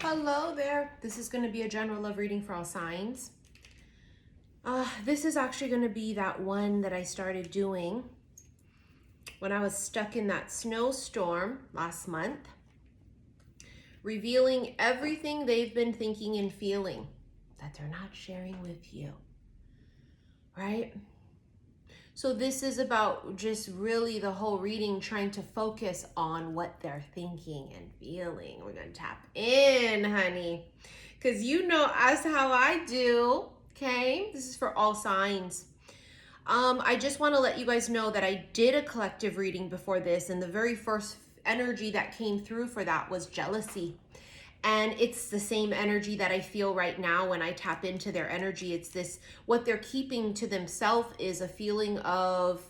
Hello there. This is going to be a general love reading for all signs. This is actually going to be that one that I started doing when I was stuck in that snowstorm last month, revealing everything they've been thinking and feeling that they're not sharing with you, right? So this is about just really the whole reading trying to focus on what they're thinking and feeling. We're going to tap in, honey, because you know as how I do, okay? This is for all signs. I just want to let you guys know that I did a collective reading before this, and the very first energy that came through for that was jealousy. And it's the same energy that I feel right now when I tap into their energy. It's this, what they're keeping to themselves is a feeling of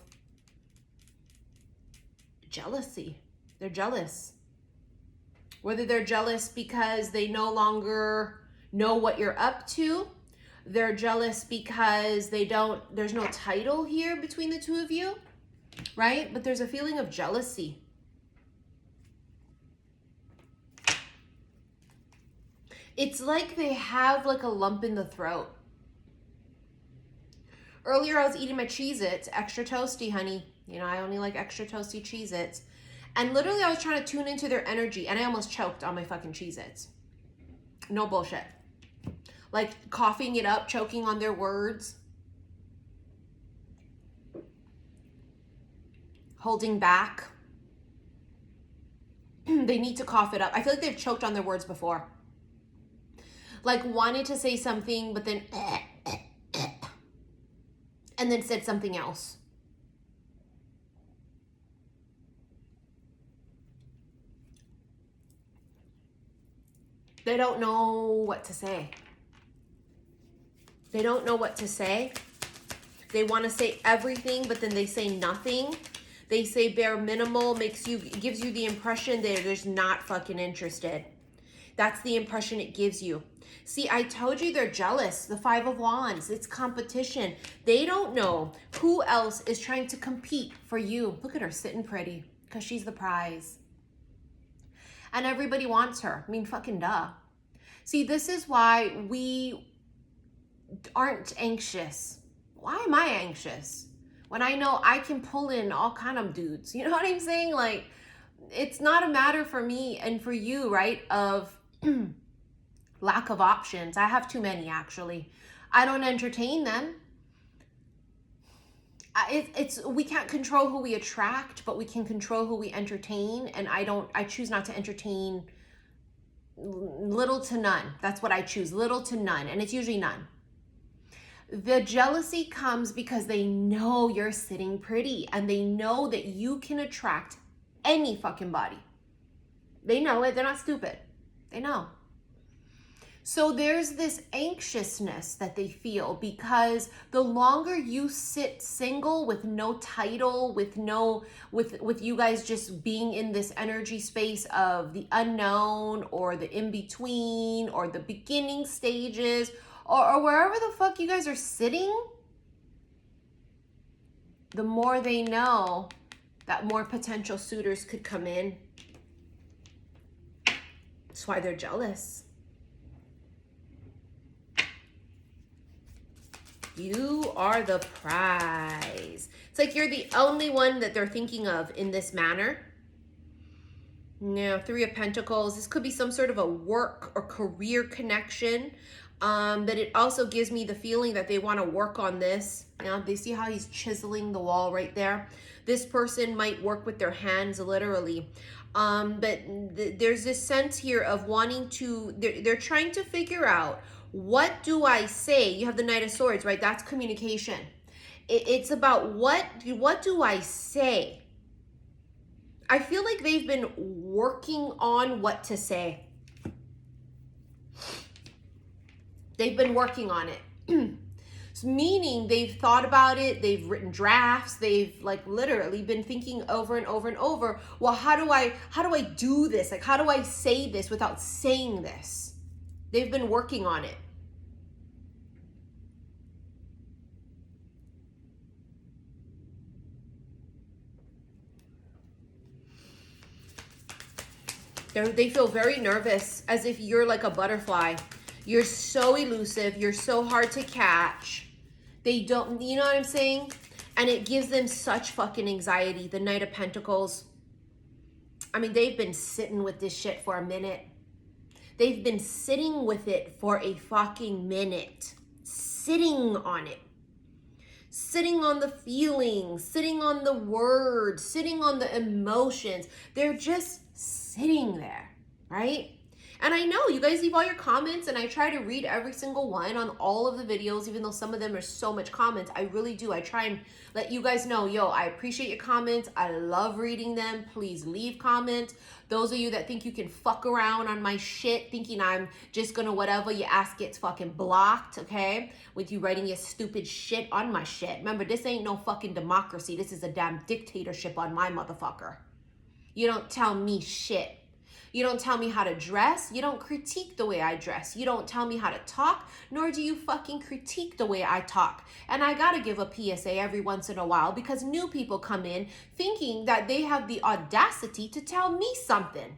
jealousy. They're jealous. Whether they're jealous because they no longer know what you're up to, they're jealous because there's no title here between the two of you, right? But there's a feeling of jealousy. It's like they have like a lump in the throat. Earlier I was eating my Cheez-Its, extra toasty, honey. You know, I only like extra toasty Cheez-Its. And literally I was trying to tune into their energy and I almost choked on my fucking Cheez-Its. No bullshit. Like coughing it up, choking on their words. Holding back. They need to cough it up. I feel like they've choked on their words before. Like wanted to say something, but then and then said something else. They don't know what to say. They don't know what to say. They want to say everything, but then they say nothing. They say bare minimal, gives you the impression that they're just not fucking interested. That's the impression it gives you. See, I told you they're jealous. The Five of Wands, it's competition. They don't know who else is trying to compete for you. Look at her sitting pretty because she's the prize. And everybody wants her. I mean, fucking duh. See, this is why we aren't anxious. Why am I anxious? When I know I can pull in all kind of dudes. You know what I'm saying? Like, it's not a matter for me and for you, right? Of lack of options. I have too many, actually. I don't entertain them. We can't control who we attract, but we can control who we entertain. And I choose not to entertain little to none. That's what I choose, little to none. And it's usually none. The jealousy comes because they know you're sitting pretty and they know that you can attract any fucking body. They know it. They're not stupid. They know. So there's this anxiousness that they feel because the longer you sit single with no title, with you guys just being in this energy space of the unknown or the in-between or the beginning stages or wherever the fuck you guys are sitting, the more they know that more potential suitors could come in. That's why they're jealous. You are the prize. It's like you're the only one that they're thinking of in this manner. Now, Three of Pentacles. This could be some sort of a work or career connection. But it also gives me the feeling that they want to work on this. Now, they see how he's chiseling the wall right there. This person might work with their hands, literally. But there's this sense here of wanting to, they're trying to figure out, what do I say? You have the Knight of Swords, right? That's communication. It's about what do I say? I feel like they've been working on what to say. They've been working on it. Meaning they've thought about it, they've written drafts, they've like literally been thinking over and over and over, well, how do I do this? Like, how do I say this without saying this? They've been working on it. They feel very nervous, as if you're like a butterfly. You're so elusive. You're so hard to catch. They don't, you know what I'm saying? And it gives them such fucking anxiety. The Knight of Pentacles. I mean, they've been sitting with this shit for a minute. They've been sitting with it for a fucking minute. Sitting on it. Sitting on the feelings, sitting on the words, sitting on the emotions. They're just sitting there, right? And I know you guys leave all your comments, and I try to read every single one on all of the videos, even though some of them are so much comments. I really do. I try and let you guys know, yo, I appreciate your comments. I love reading them. Please leave comments. Those of you that think you can fuck around on my shit, thinking I'm just gonna whatever you ask gets fucking blocked, okay? With you writing your stupid shit on my shit. Remember, this ain't no fucking democracy. This is a damn dictatorship on my motherfucker. You don't tell me shit. You don't tell me how to dress. You don't critique the way I dress. You don't tell me how to talk, nor do you fucking critique the way I talk. And I gotta give a PSA every once in a while, because new people come in thinking that they have the audacity to tell me something.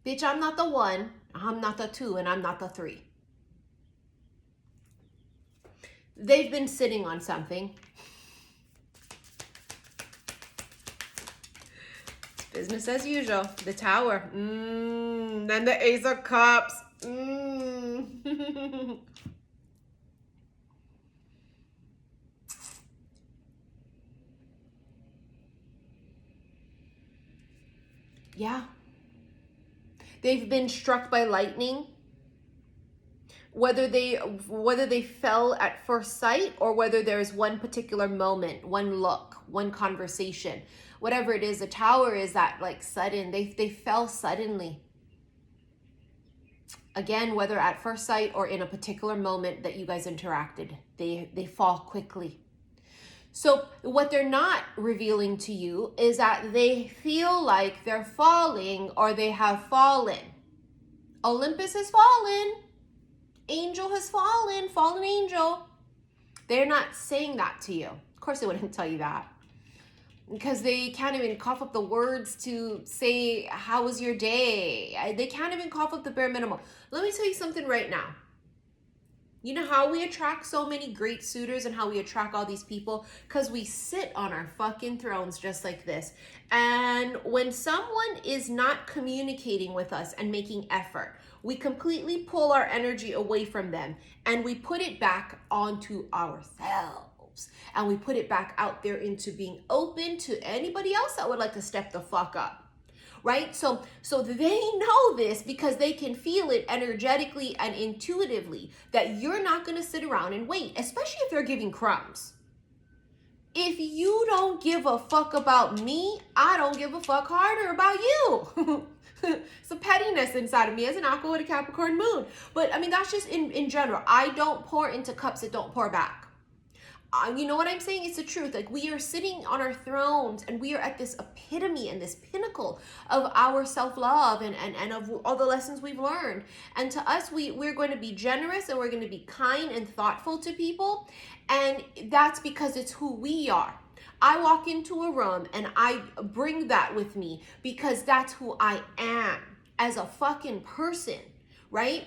Bitch, I'm not the 1, I'm not the 2, and I'm not the 3. They've been sitting on something. Business as usual. The Tower. Then the Ace of Cups. Yeah. They've been struck by lightning. Whether they fell at first sight, or whether there's one particular moment, one look, one conversation. Whatever it is, the Tower is that like sudden, they fell suddenly. Again, whether at first sight or in a particular moment that you guys interacted, they fall quickly. So what they're not revealing to you is that they feel like they're falling, or they have fallen. Olympus has fallen. Angel has fallen. Fallen angel. They're not saying that to you. Of course they wouldn't tell you that, because they can't even cough up the words to say, how was your day? They can't even cough up the bare minimum. Let me tell you something right now. You know how we attract so many great suitors and how we attract all these people? Because we sit on our fucking thrones just like this. And when someone is not communicating with us and making effort, we completely pull our energy away from them, and we put it back onto ourselves. And we put it back out there into being open to anybody else that would like to step the fuck up. Right? So they know this, because they can feel it energetically and intuitively, that you're not going to sit around and wait, especially if they're giving crumbs. If you don't give a fuck about me, I don't give a fuck harder about you. It's a pettiness inside of me as an Aqua with a Capricorn moon. But I mean, that's just in general. I don't pour into cups that don't pour back. You know what I'm saying? It's the truth. Like, we are sitting on our thrones, and we are at this epitome and this pinnacle of our self-love and of all the lessons we've learned. And to us, we're going to be generous, and we're going to be kind and thoughtful to people. And that's because it's who we are. I walk into a room and I bring that with me, because that's who I am as a fucking person, right?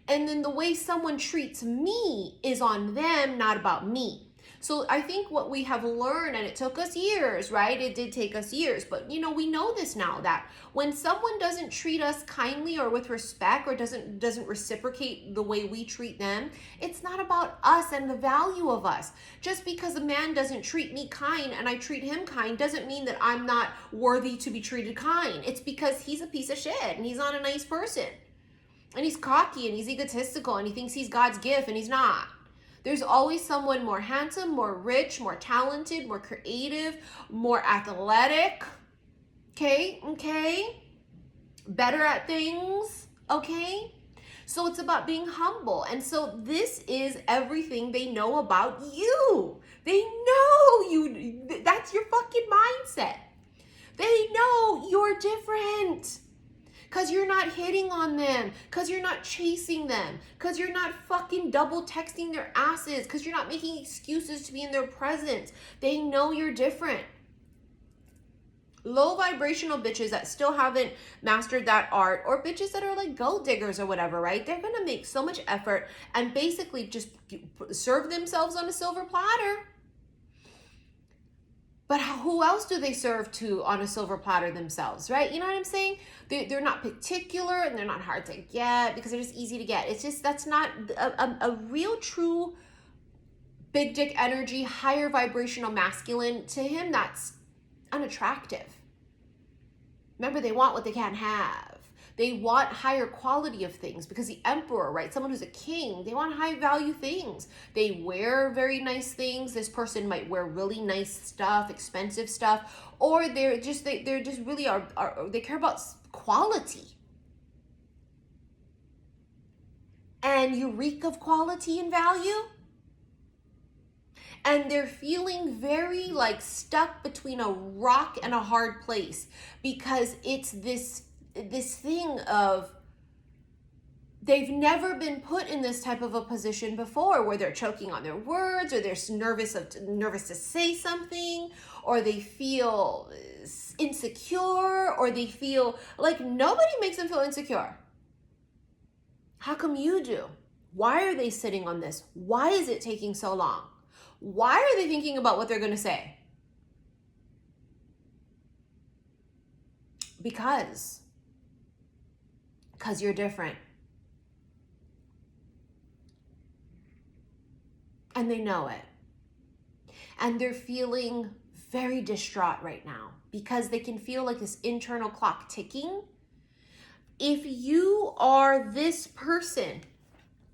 And then the way someone treats me is on them, not about me. So I think what we have learned, and it took us years, right? It did take us years, but you know, we know this now, that when someone doesn't treat us kindly or with respect, or doesn't reciprocate the way we treat them, it's not about us and the value of us. Just because a man doesn't treat me kind and I treat him kind doesn't mean that I'm not worthy to be treated kind. It's because he's a piece of shit and he's not a nice person. And he's cocky and he's egotistical and he thinks he's God's gift, and he's not. There's always someone more handsome, more rich, more talented, more creative, more athletic, okay? Better at things, okay? So it's about being humble. And so this is everything they know about you. They know you. That's your fucking mindset. They know you're different. Because you're not hitting on them, because you're not chasing them, because you're not fucking double texting their asses, because you're not making excuses to be in their presence. They know you're different. Low vibrational bitches that still haven't mastered that art, or bitches that are like gold diggers or whatever, right? They're gonna make so much effort and basically just serve themselves on a silver platter. But who else do they serve to on a silver platter themselves, right? You know what I'm saying? They're not particular, and they're not hard to get because they're just easy to get. It's just, that's not a real true big dick energy, higher vibrational masculine. To him, that's unattractive. Remember, they want what they can't have. They want higher quality of things because the emperor, right? Someone who's a king, they want high value things. They wear very nice things. This person might wear really nice stuff, expensive stuff, or they're just really are they care about quality. And you reek of quality and value. And they're feeling very like stuck between a rock and a hard place because it's this thing of they've never been put in this type of a position before where they're choking on their words, or they're nervous to say something, or they feel insecure, or they feel like nobody makes them feel insecure. How come you do? Why are they sitting on this? Why is it taking so long? Why are they thinking about what they're going to say? Because you're different. And they know it. And they're feeling very distraught right now because they can feel like this internal clock ticking. If you are this person,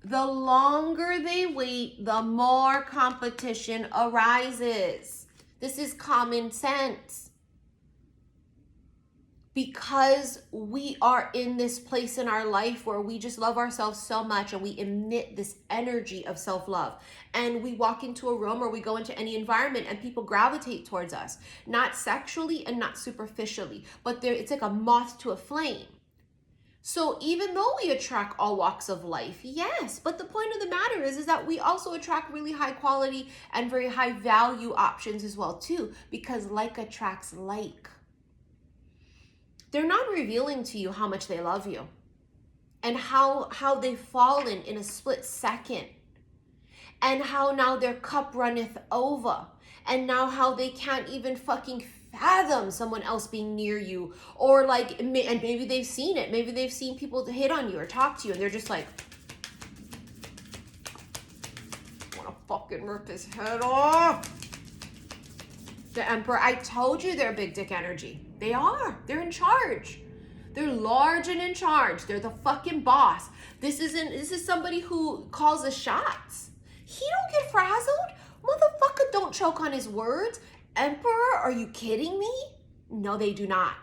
the longer they wait, the more competition arises. This is common sense. Because we are in this place in our life where we just love ourselves so much and we emit this energy of self-love. And we walk into a room or we go into any environment and people gravitate towards us. Not sexually and not superficially, but it's like a moth to a flame. So even though we attract all walks of life, yes, but the point of the matter is that we also attract really high quality and very high value options as well too, because like attracts like. They're not revealing to you how much they love you and how they've fallen in a split second, and how now their cup runneth over, and now how they can't even fucking fathom someone else being near you, or like, and maybe they've seen it. Maybe they've seen people hit on you or talk to you, and they're just like, I want to fucking rip his head off. The Emperor, I told you they're big dick energy. They are. They're in charge. They're large and in charge. They're the fucking boss. This is somebody who calls the shots. He don't get frazzled. Motherfucker don't choke on his words. Emperor, are you kidding me? No, they do not.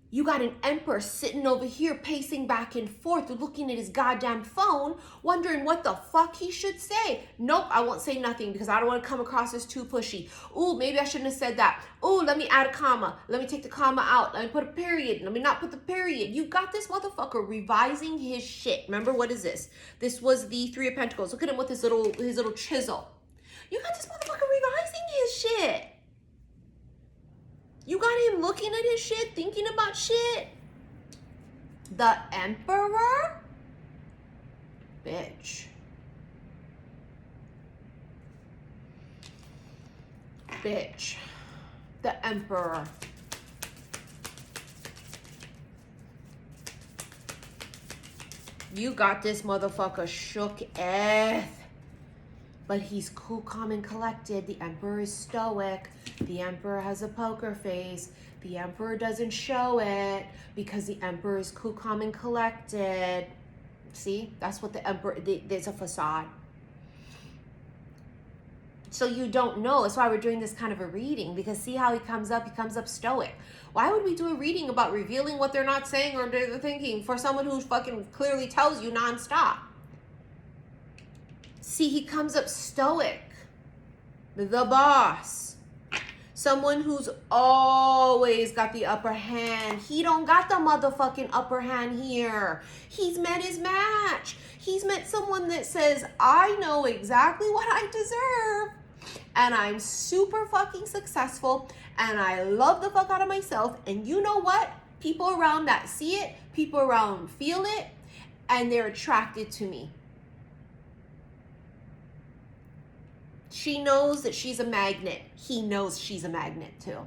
You got an emperor sitting over here pacing back and forth, looking at his goddamn phone, wondering what the fuck he should say. Nope, I won't say nothing because I don't want to come across as too pushy. Ooh, maybe I shouldn't have said that. Ooh, let me add a comma. Let me take the comma out. Let me put a period. Let me not put the period. You got this motherfucker revising his shit. Remember, what is this? This was the Three of Pentacles. Look at him with his little chisel. You got this motherfucker revising his shit. You got him looking at his shit, thinking about shit. The Emperor? Bitch. Bitch. The Emperor. You got this motherfucker shook earth. But he's cool, calm, and collected. The Emperor is stoic. The Emperor has a poker face. The Emperor doesn't show it because the Emperor is cool, calm, and collected. See? That's what the Emperor, there's a facade. So you don't know. That's why we're doing this kind of a reading, because see how he comes up? He comes up stoic. Why would we do a reading about revealing what they're not saying or they're thinking for someone who fucking clearly tells you nonstop? See, he comes up stoic. The boss. Someone who's always got the upper hand. He don't got the motherfucking upper hand here. He's met his match. He's met someone that says, I know exactly what I deserve. and I'm super fucking successful, and I love the fuck out of myself. And you know what? People around that see it, people around feel it, and they're attracted to me. She knows that she's a magnet. He knows she's a magnet too.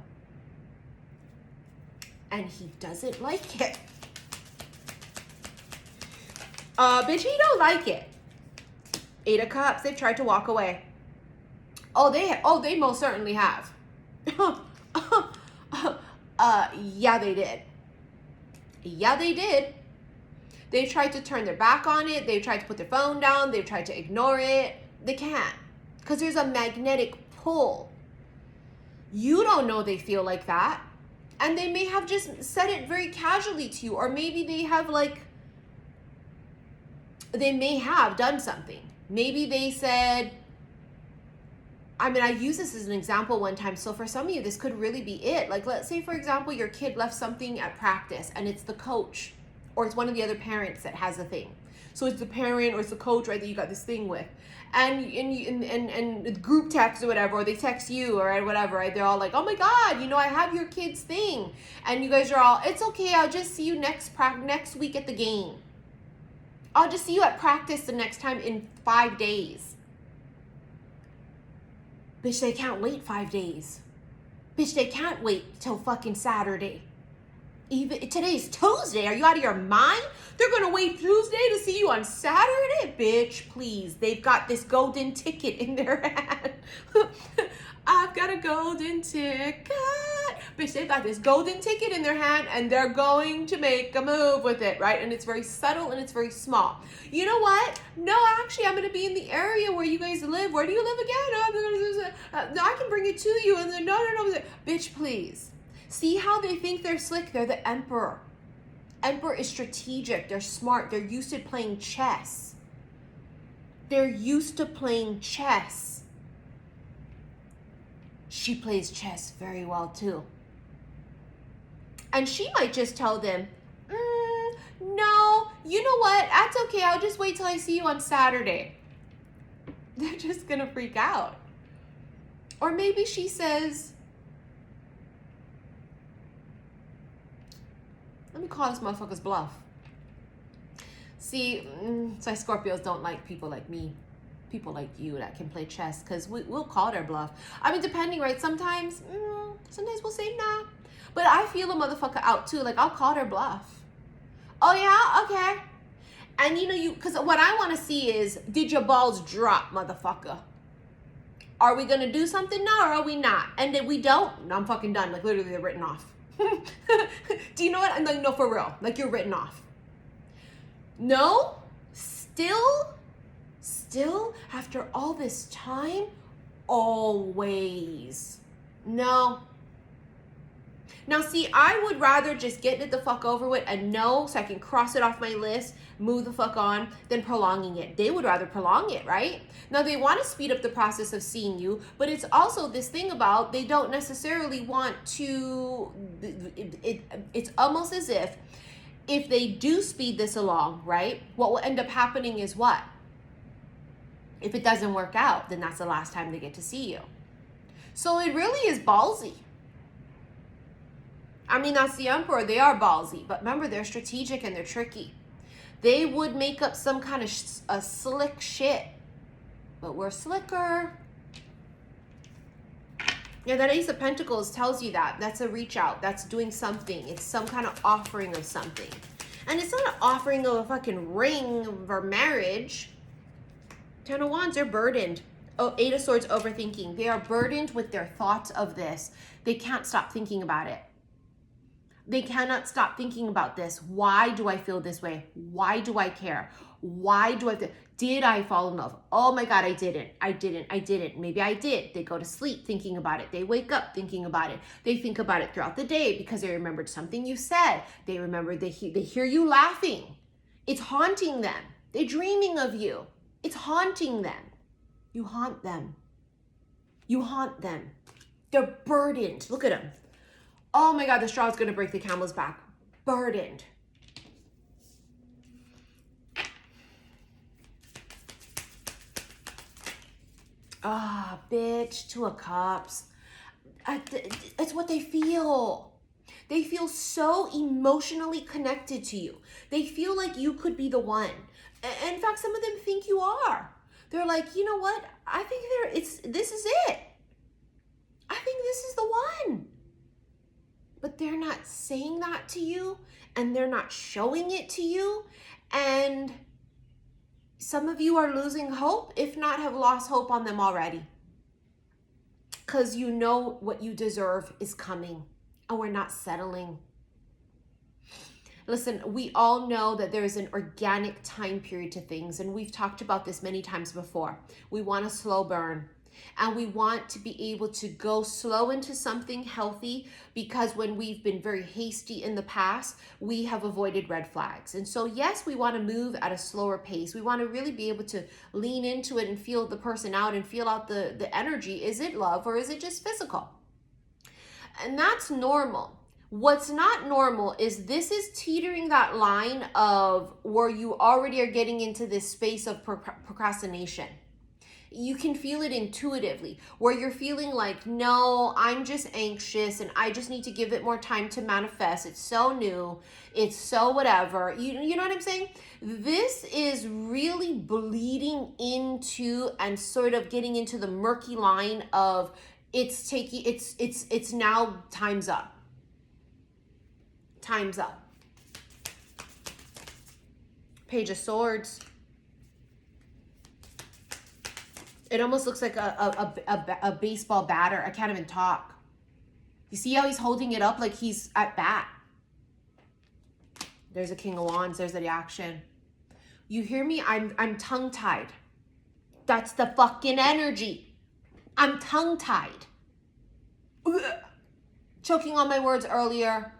And he doesn't like it. Bitch, he don't like it. 8 of Cups, they've tried to walk away. Oh, they most certainly have. Yeah, they did. Yeah, they did. They've tried to turn their back on it. They've tried to put their phone down. They've tried to ignore it. They can't. Because there's a magnetic pull. You don't know they feel like that. And they may have just said it very casually to you. Or maybe they have they may have done something. Maybe they said, I mean, I used this as an example one time. So for some of you, this could really be it. Like, let's say, for example, your kid left something at practice and it's the coach or it's one of the other parents that has the thing. So it's the parent or it's the coach, right, that you got this thing with. And group text or whatever, or they text you or whatever, right? They're all like, oh my God, I have your kid's thing. And you guys are all, it's okay, I'll just see you next week at the game. I'll just see you at practice the next time in 5 days. Bitch, they can't wait 5 days. Bitch, they can't wait till fucking Saturday. Even today's Tuesday. Are you out of your mind? They're gonna wait Tuesday to see you on Saturday? Bitch, please. They've got this golden ticket in their hand. I've got a golden ticket. Bitch, they've got this golden ticket in their hand and they're going to make a move with it, right? And it's very subtle and it's very small. You know what? No, actually, I'm going to be in the area where you guys live. Where do you live again? No, I can bring it to you. And then, no. Bitch, please. See how they think they're slick? They're the emperor. Emperor is strategic. They're smart. They're used to playing chess. They're used to playing chess. She plays chess very well too. And she might just tell them, no, you know what? That's okay. I'll just wait till I see you on Saturday. They're just going to freak out. Or maybe she says, let me call this motherfucker's bluff. See, so Scorpios don't like people like me. People like you that can play chess, because we'll call their bluff. I mean, depending, right? Sometimes we'll say nah. But I feel a motherfucker out too. Like, I'll call their bluff. Oh yeah? Okay. And because what I want to see is, did your balls drop, motherfucker? Are we going to do something now or are we not? And if we don't, I'm fucking done. Like, literally, they're written off. Do you know what? I'm like, no, for real. Like, you're written off. No? Still, after all this time? Always. No. Now, see, I would rather just get it the fuck over with and know so I can cross it off my list, move the fuck on, than prolonging it. They would rather prolong it, right? Now, they want to speed up the process of seeing you, but it's also this thing about they don't necessarily want to, it's almost as if they do speed this along, right? What will end up happening is what? If it doesn't work out, then that's the last time they get to see you. So it really is ballsy. I mean, that's the Emperor. They are ballsy. But remember, they're strategic and they're tricky. They would make up some kind of a slick shit. But we're slicker. Yeah, that Ace of Pentacles tells you that. That's a reach out. That's doing something. It's some kind of offering of something. And it's not an offering of a fucking ring or marriage. 10 of Wands, they're burdened. Oh, 8 of Swords, overthinking. They are burdened with their thoughts of this. They can't stop thinking about it. They cannot stop thinking about this. Why do I feel this way? Why do I care? Why do I... Did I fall in love? Oh my God, I didn't. Maybe I did. They go to sleep thinking about it. They wake up thinking about it. They think about it throughout the day because they remembered something you said. They remember, they hear you laughing. It's haunting them. They're dreaming of you. It's haunting them. You haunt them. You haunt them. They're burdened. Look at them. Oh my God, the straw is going to break the camel's back. Burdened. Ah, bitch, 2 of Cups. It's what they feel. They feel so emotionally connected to you. They feel like you could be the one. In fact, some of them think you are. They're like, you know what? I think this is it. I think this is the one. But they're not saying that to you, and they're not showing it to you. And some of you are losing hope, if not have lost hope on them already. Because you know what you deserve is coming, and we're not settling. Listen, we all know that there is an organic time period to things, and we've talked about this many times before. We want a slow burn, and we want to be able to go slow into something healthy, because when we've been very hasty in the past, we have avoided red flags. And so, yes, we want to move at a slower pace. We want to really be able to lean into it and feel the person out and feel out the energy. Is it love or is it just physical? And that's normal. What's not normal is this is teetering that line of where you already are getting into this space of procrastination. You can feel it intuitively, where you're feeling like, no, I'm just anxious and I just need to give it more time to manifest. It's so new. It's so whatever. You know what I'm saying? This is really bleeding into and sort of getting into the murky line of it's now time's up. Time's up. Page of Swords. It almost looks like a baseball batter. I can't even talk. You see how he's holding it up like he's at bat? There's a King of Wands. There's the action. You hear me? I'm tongue-tied. That's the fucking energy. I'm tongue-tied. Choking on my words earlier.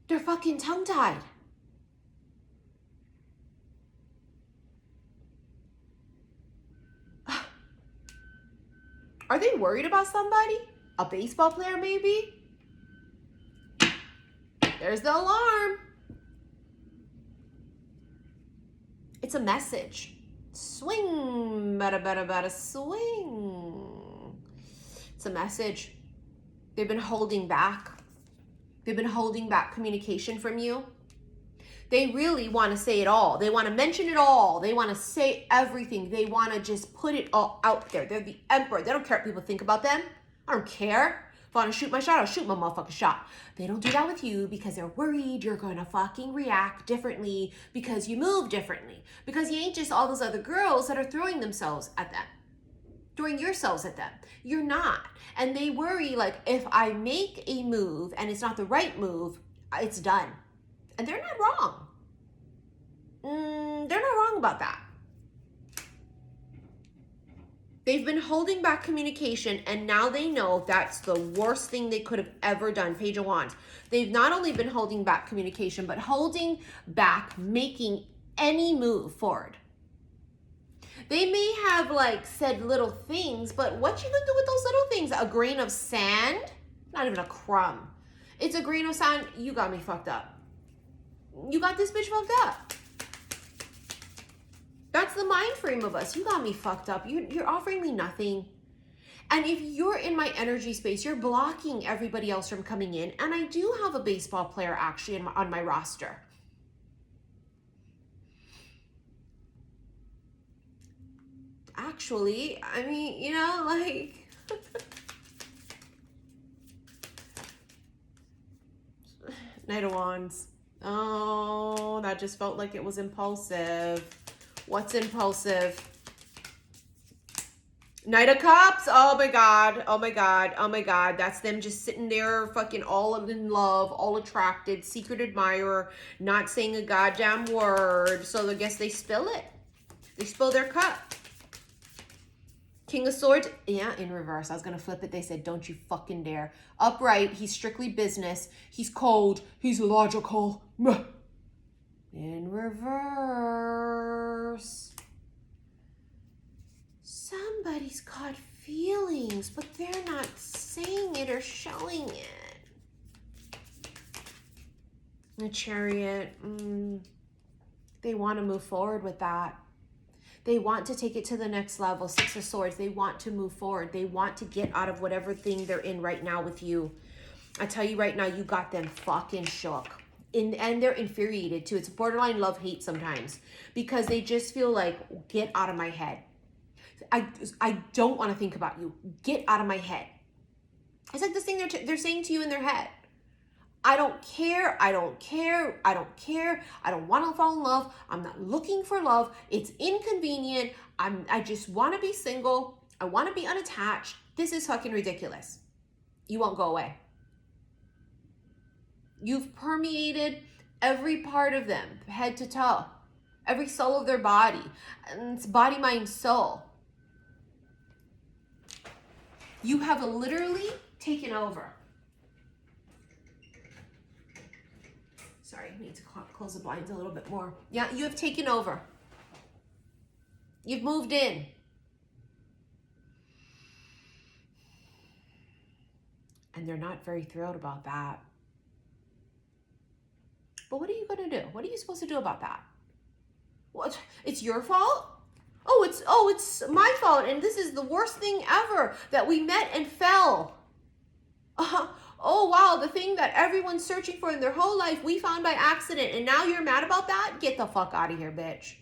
They're fucking tongue-tied. Are they worried about somebody? A baseball player, maybe? There's the alarm. It's a message. Swing, bada, swing. It's a message. They've been holding back. They've been holding back communication from you. They really want to say it all. They want to mention it all. They want to say everything. They want to just put it all out there. They're the emperor. They don't care what people think about them. I don't care. If I want to shoot my shot, I'll shoot my motherfucking shot. They don't do that with you because they're worried you're going to fucking react differently because you move differently. Because you ain't just all those other girls that are throwing themselves at them. Throwing yourselves at them. You're not. And they worry like, if I make a move and it's not the right move, it's done. And they're not wrong. They're not wrong about that. They've been holding back communication, and now they know that's the worst thing they could have ever done. Page of Wands. They've not only been holding back communication, but holding back making any move forward. They may have like said little things, but what you gonna do with those little things? A grain of sand? Not even a crumb. It's a grain of sand. You got me fucked up. You got this bitch fucked up. That's the mind frame of us. You got me fucked up. You're offering me nothing. And if you're in my energy space, you're blocking everybody else from coming in. And I do have a baseball player actually on my roster. Actually, I mean, you know, like... Knight of Wands. Oh, that just felt like it was impulsive. What's impulsive? Knight of Cups. Oh my God. Oh my God. Oh my God. That's them just sitting there fucking all in love, all attracted, secret admirer, not saying a goddamn word. So I guess they spill it. They spill their cup. King of Swords. Yeah, in reverse. I was going to flip it. They said, don't you fucking dare. Upright. He's strictly business. He's cold. He's logical. In reverse. Somebody's got feelings, but they're not saying it or showing it. The Chariot. They want to move forward with that. They want to take it to the next level. Six of Swords. They want to move forward. They want to get out of whatever thing they're in right now with you. I tell you right now, you got them fucking shook. And they're infuriated too. It's borderline love-hate sometimes. Because they just feel like, get out of my head. I don't want to think about you. Get out of my head. It's like this thing they're saying to you in their head. I don't care. I don't care. I don't care. I don't want to fall in love. I'm not looking for love. It's inconvenient. I just want to be single. I want to be unattached. This is fucking ridiculous. You won't go away. You've permeated every part of them, head to toe, every cell of their body. And it's body, mind, soul. You have literally taken over. Sorry, I need to close the blinds a little bit more. Yeah, you have taken over. You've moved in. And they're not very thrilled about that. But what are you going to do? What are you supposed to do about that? What? It's your fault? Oh, it's my fault. And this is the worst thing ever, that we met and fell. Oh, wow, the thing that everyone's searching for in their whole life, we found by accident. And now you're mad about that? Get the fuck out of here, bitch.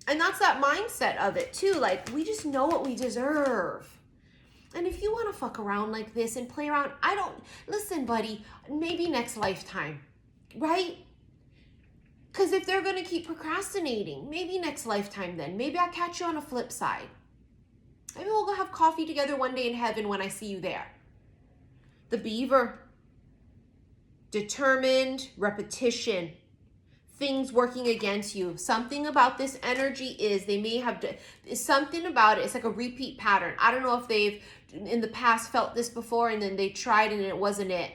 And that's that mindset of it, too. Like, we just know what we deserve. And if you want to fuck around like this and play around, listen, buddy, maybe next lifetime, right? Because if they're going to keep procrastinating, maybe next lifetime then. Maybe I'll catch you on a flip side. Maybe we'll go have coffee together one day in heaven when I see you there. The Beaver. Determined, repetition, things working against you. Something about this energy is they may have something about it. It's like a repeat pattern. I don't know if they've in the past felt this before and then they tried and it wasn't it.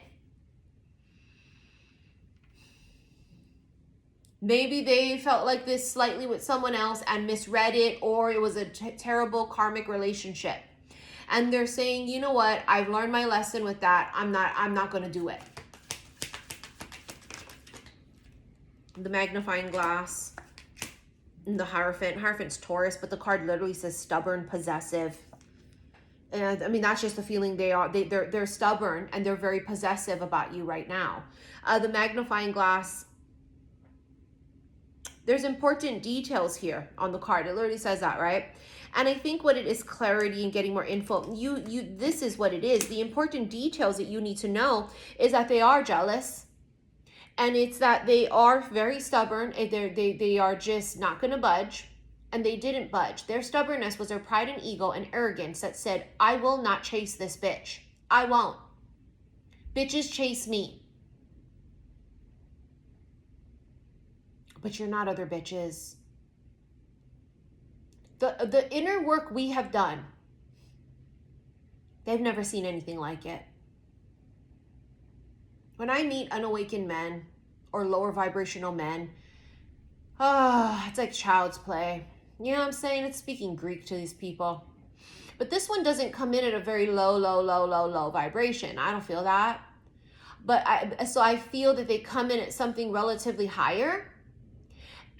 Maybe they felt like this slightly with someone else and misread it, or it was a terrible karmic relationship. And they're saying, you know what? I've learned my lesson with that. I'm not going to do it. The magnifying glass. And the Hierophant. Hierophant's Taurus, but the card literally says stubborn, possessive. And I mean, that's just the feeling they are. They're stubborn and they're very possessive about you right now. The magnifying glass. There's important details here on the card. It literally says that, right? And I think what it is, clarity and getting more info. This is what it is. The important details that you need to know is that they are jealous. And it's that they are very stubborn. They are just not going to budge. And they didn't budge. Their stubbornness was their pride and ego and arrogance that said, I will not chase this bitch. I won't. Bitches chase me. But you're not other bitches. The inner work we have done, they've never seen anything like it. When I meet unawakened men or lower vibrational men, it's like child's play. You know what I'm saying? It's speaking Greek to these people. But this one doesn't come in at a very low vibration. I don't feel that. But so I feel that they come in at something relatively higher.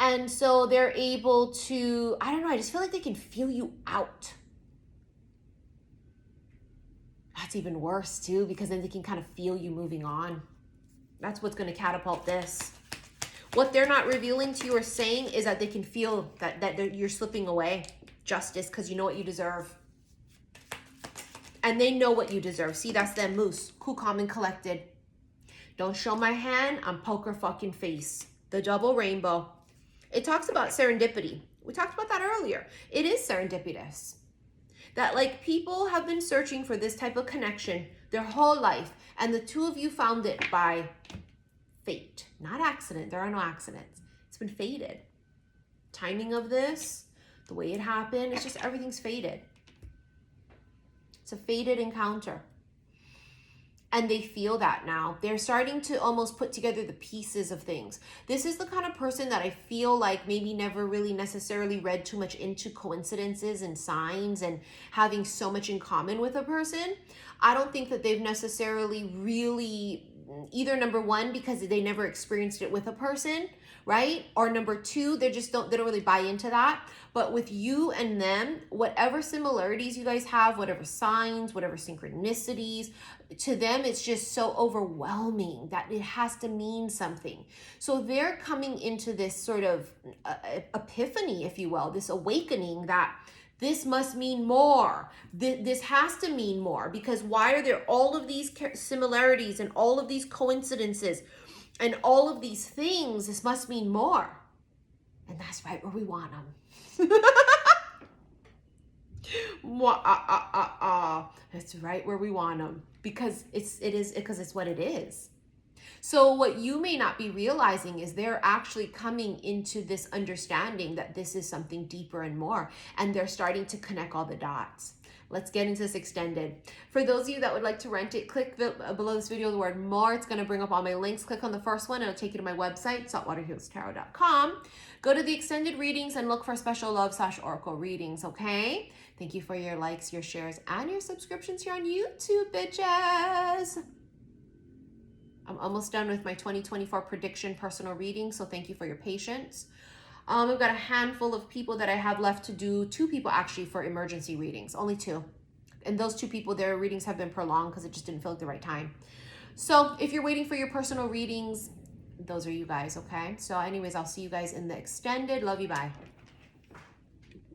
And so they're able to, I don't know, I just feel like they can feel you out. That's even worse too, because then they can kind of feel you moving on. That's what's going to catapult this. What they're not revealing to you or saying is that they can feel that you're slipping away. Justice, because you know what you deserve. And they know what you deserve. See, that's them, moose. Cool, calm, and collected. Don't show my hand, I'm poker fucking face. The double rainbow. It talks about serendipity. We talked about that earlier. It is serendipitous. That like people have been searching for this type of connection their whole life. And the two of you found it by fate, not accident. There are no accidents. It's been fated. Timing of this, the way it happened, it's just everything's fated. It's a fated encounter. And they feel that now. They're starting to almost put together the pieces of things. This is the kind of person that I feel like maybe never really necessarily read too much into coincidences and signs and having so much in common with a person. I don't think that they've necessarily really either number one, because they never experienced it with a person, right? Or number two, they don't really buy into that. But with you and them, whatever similarities you guys have, whatever signs, whatever synchronicities, to them, it's just so overwhelming that it has to mean something. So they're coming into this sort of epiphany, if you will, this awakening that this must mean more. This has to mean more, because why are there all of these similarities and all of these coincidences and all of these things? This must mean more. And that's right where we want them. That's right where we want them, because it's what it is. So what you may not be realizing is they're actually coming into this understanding that this is something deeper and more, and they're starting to connect all the dots. Let's get into this extended. For those of you that would like to rent it, click below this video the word more. It's going to bring up all my links. Click on the first one. It'll take you to my website, saltwaterhealstarot.com. Go to the extended readings and look for special love/oracle readings, okay? Thank you for your likes, your shares, and your subscriptions here on YouTube, bitches. I'm almost done with my 2024 prediction personal reading, so thank you for your patience. I've got a handful of people that I have left to do. 2 people actually for emergency readings, only 2. And those 2 people, their readings have been prolonged because it just didn't feel like the right time. So if you're waiting for your personal readings, those are you guys, okay? So anyways, I'll see you guys in the extended. Love you, bye.